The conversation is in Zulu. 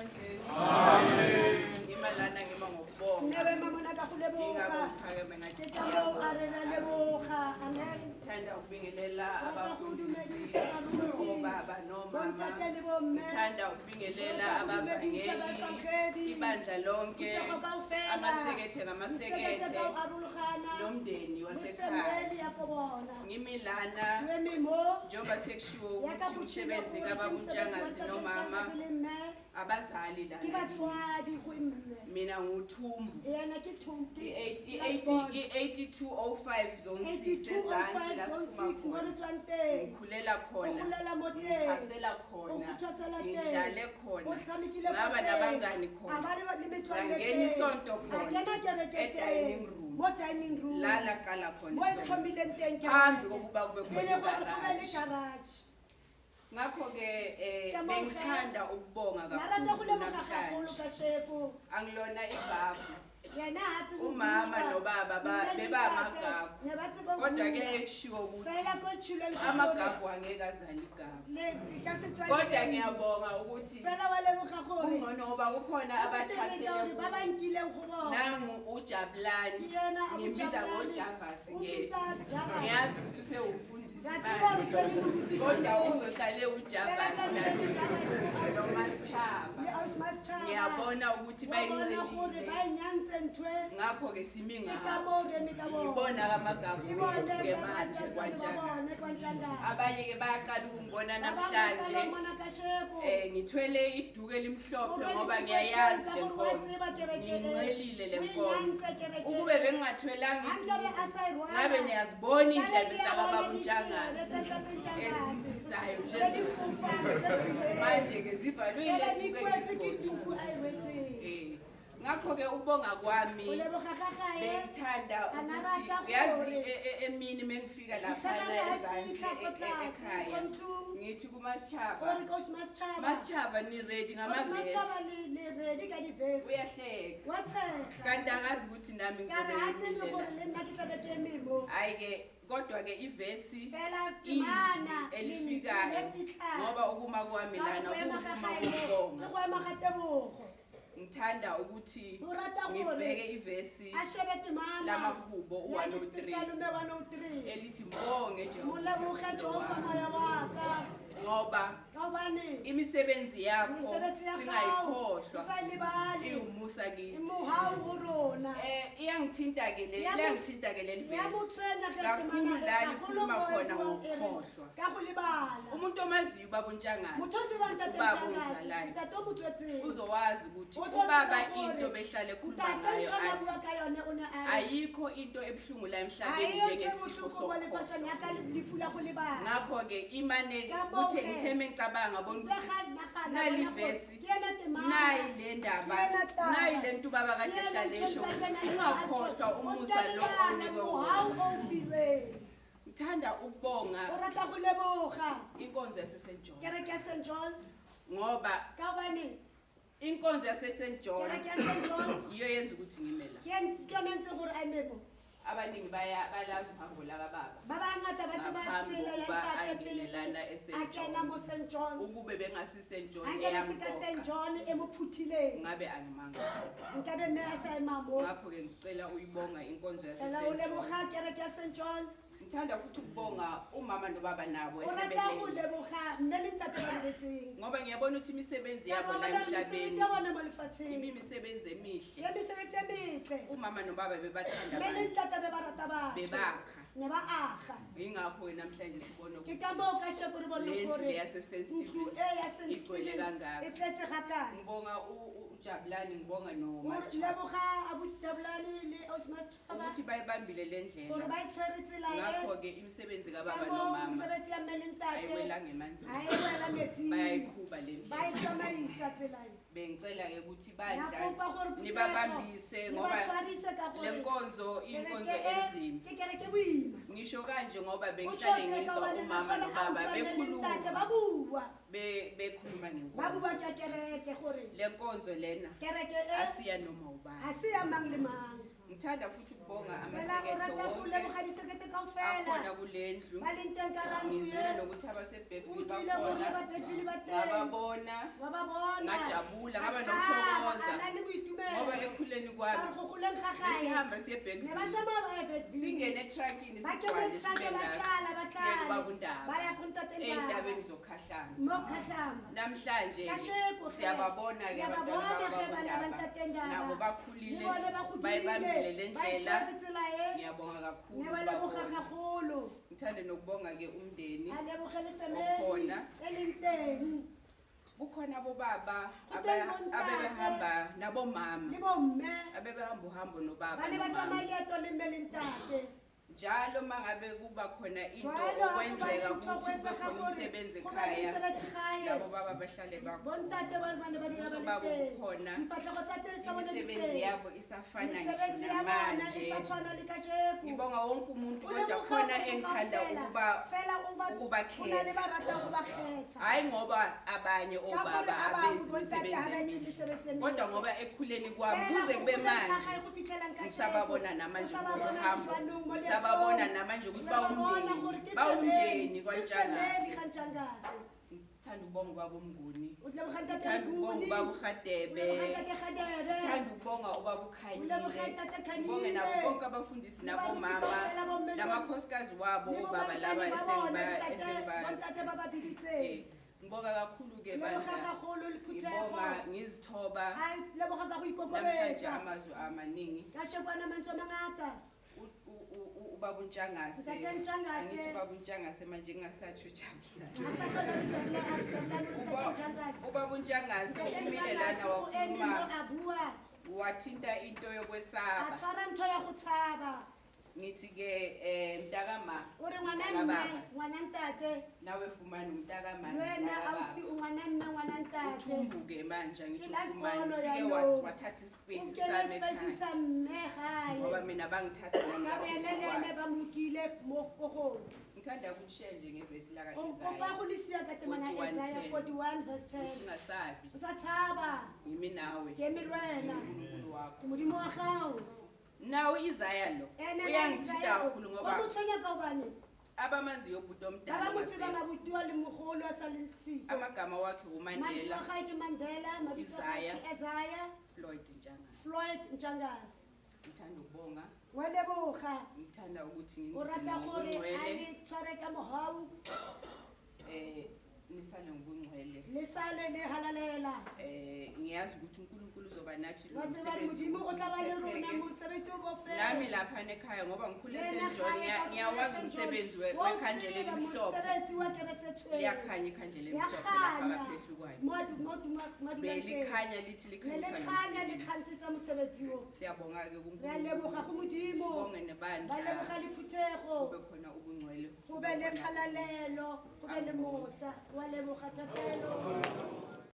esandleni. Amen. Ngimalana ngima ngokubonga. Newe mama nakakulebuka. Ngingakuphakamela ngathi Sesabo siyabonga. arena lebuka. Amen. Ngithanda ukubingelela abafundisi, Abafundisi. obaba nomama. Bontateli bomme. Ngithanda ukubingelela abavangeli, ibandla lonke, Uthixo kawufela. amasekethe Isekethe ngamasekethe, kawuarulugana. nomndeni wasekhaya. Ifamily yakho bona. Ngimilana Lwemimo. njengoba sekushiwo ukuthi umsebenzi kababunjangasi nomama abazali la Kibatswadi go imme. mina nguthumbu Yena ke thumbu. i-8205 zone 6 ezansi la siphuma khona ngikhulela khona ngiphasela khona ngidlale khona ngaba nabangani khona sangena isonto khona e-dining room la laqala khona isonto phambi kokuba kube khona igaraji. Ngakho-ke bengithanda ukubonga kakhulu namhlanje. Angilona igagu. Umama nobaba bebamagagu. Kodwa-ke kushiwo ukuthi amagagu angeke azale igagu. Kodwa ngiyabonga ukuthi kungcono ngoba kukhona abathathele nangu uJabulani ngimbiza ngoJavas ngiyazi ukuthi usewumfundisi manje kodwa uzohlale uJavas noMasichaba ngiyabona ukuthi bayincelile ngakho-ke simi ngabo ngibona kamagagu wethu-ke manje kwanjangasi abanye-ke bayaqala ukungibona namhlanje ngithwele iduku elimhlophe ngoba ngiyayazi le nkonzo ngiyincelile le nkonzo ukube bengingathwelanga iduku ngabe niyazibona iy'ndlebe zakababunjangasi ezindisayo nje manje-ke zivalwe ile duku engiyigqokile. Ngakho-ke ubonga kwami bengithanda ukuthi uyazi emini mengifika laphana ezansi ekhaya ngithi kuMasichaba ni-ready ngamavesi uyahleka kanti angazi ukuthi nami ngizobe ngimilela hhayi-ke kodwa-ke ivesi izwi elifikayo ngoba ukuma kwami lana ukuma kokubonga ngithanda ukuthi ngibheke ivesi lamahubo u-103 elithi mbonge Jehova ngoba imisebenzi yakho singayikhohlwa iwumusa kithi iyangithinta-ke leli vesi kakhulu la likhuluma khona ngokukhohlwa umuntu omaziyo ubaba uNtshangasi ubaba ongizalayo uzowazi ukuthi ubaba into behlale ekhuluma ngayo athi ayikho into ebuhlungu la emhlabeni njengesifo sokukhohlwa ngakho-ke imane kuthe ngitheme ngicabanga bona ukuthi nali vesi nayi le ndaba nayi le nto ubaba kade ehlale esho ukuthi ungakhohlwa umusa lo onikwe ngithanda ukubonga inkonzo yaseSt John's ngoba inkonzo yaseSt John iyo yenza ukuthi ngime la abaningi balazi uhambo lakababa eSt John ukube bengasiSt John ngabe angimanga ngakho-ke ngicela uyibonga inkonzo yaseSt John ngithanda futhi ukubonga umama nobaba nabo esebelele ngoba ngiyabona ukuthi imisebenzi yabo la emhlabeni imisebenzi emihle umama nobaba bebathanda bebakha yingakho-ke namhlanje sibona ukuthi lendlu yaseSt Stephen's igcwele kangaka ngibonga uJabulani ngibonga ukuthi bayibambile le ndlela ngakho-ke imisebenzi kababa nomama ayiwelanga emanzini bayayiqhuba le ndlela bengicela-ke ukuthi bandla nibabambise ngoba le nkonzo iyinkonzo enzima ngisho kanje ngoba bengihlale ngizwa umama nobaba bekhuluma ngenkonzo le nkonzo lena asiya noma ubani ngithanda futhi ukubonga amasekethe wonke akhona kulendlu ngizwile nokuthi abaseBergville bakhona ngababona ngajabula ngaba nokuthokoza ngoba ekhuleni kwami besihamba siye eBergville singene etruckini sigcwale sibe la siye kubabundaba endabeni zokhahlana namhlanje siyababona ke abantwana nabo bakhulile bayibambile lendlela ngiyabonga kakhulu ngithanda nokubonga ke umndeni okhona kukhona bobaba abebehamba nabomama abebehamba uhambo nobaba njalo mangabe kuba khona into okwenzeka ukuthi kube khona umsebenzi ekhaya labo baba bahlale bakho babo kukhona imisebenzi yabo isafana namanje ngibonga wonke umuntu kodwa khona engithanda ukubakhetha hayi ngoba abanye obaba abenzi imisebenzi kodwa ngoba ekhuleni kwami kuze kube manje ngisababona namanje ukuhamba babona namanje ukuthi bawumndeni kwaNtshangase ngithanda ukubonga ubaba uMnguni ngithanda ukubonga ubaba uHadebe ngithanda ukubonga ubaba uKhanyile ngibonge nabo bonke abafundisi nabomama namakhosikazi wabo ubaba laba ngibonga kakhulu ke bandla ngibonga ngizithoba namhlanje amazwi amaningi ubaba uNtshangase angithi ubaba uNtshangase manje ngingasathi ubaba uNtshangase umile lana wakhuluma wathinta into yokwesaba ngithi ke mntakama uri ngwana ntate nawe fumana umntakama wena awusi ungwana ngwana ntate uthumbuke manje ngithi ufumana ufike wathatha ispace sami ekhaya ngoba mina bangithatha ngabelelene bamukile mokogo ngithanda ukushare nje ngevesi la kaIsaya kade mana Isaiah 41 verse 10 ungasabi usathaba ngimi nawe ngemirwena uNkulunkulu wakho umulimo wakho nawo Isaiah lo uyangithinta kakhulu ngoba ukuthonyeka ubani abamaziyo ubhuti omdala amagama wakhe uMandela Isaiah Floyd Ntshangase ngithanda ukubonga weleboga ngithanda ukuthi urata gore ali tshware ka mohawu nisale ngobungcwele lisale lehalalela ngiyazi ukuthi uNkulunkulu uzoba nathi lo msebenzi nami lapha ekhaya ngoba ngikhule eSt John ngiyawazi umsebenzi wekhandlela elimhlophe liyakhanya ikhandlela elimhlophe lapha ngaphezulu kwayo belikhanya lithi likhanyisa umsebenzi siyabonga ke kuNkulunkulu sibonge nebandla kube khona ubungcwele kube lekhalalelo kube lemusa waleboga thapelo